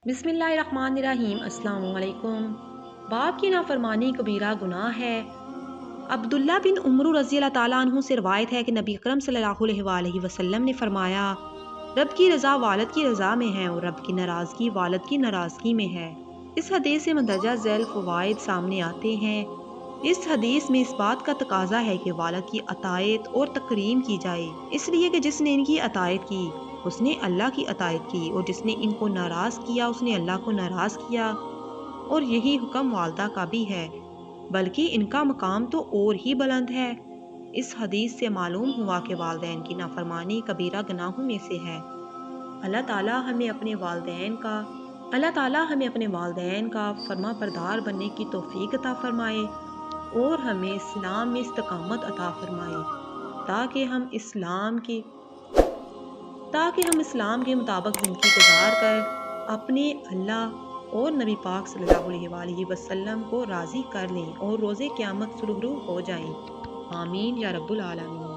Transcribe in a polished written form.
बिस्मिल्लाहिर्रहमानिर्रहीम। अस्सलाम वालेकुम। बाप की नाफरमानी कबीरा गुनाह है। अब्दुल्ला बिन उमर रज़ी अल्लाह ताला अन्हु से रवायत है कि नबी अकरम सल्लल्लाहु अलैहि वसल्लम ने फरमाया, रब की रज़ा वालिद की रज़ा में है और रब की नाराज़गी वालिद की नाराज़गी में है। इस हदीस से मंदरजा ज़ैल फ़वाइद सामने आते हैं। इस हदीस में इस बात का तकाजा है कि वालिद की अतायत और तकरीम की जाए, इसलिए कि जिसने इनकी अतायत की उसने अल्लाह की अतायत की और जिसने इनको नाराज़ किया उसने अल्लाह को नाराज़ किया। और यही हुक्म वालदा का भी है, बल्कि इनका मकाम तो और ही बुलंद है। इस हदीस से मालूम हुआ कि वालदैन की नाफरमानी कबीरा गुनाहों में से है। अल्लाह ताला हमें अपने वालदैन का फर्मा बरदार बनने की तौफीक अता फरमाए और हमें इस्लाम में इस्तकामत अता फरमाए, ताकि हम इस्लाम के मुताबिक ज़िंदगी गुजार कर अपने अल्लाह और नबी पाक सल्लल्लाहु अलैहि वसल्लम को राज़ी कर लें और रोज़े क़यामत सुरखरू हो जाएं। आमीन या रब्बुल आलमीन।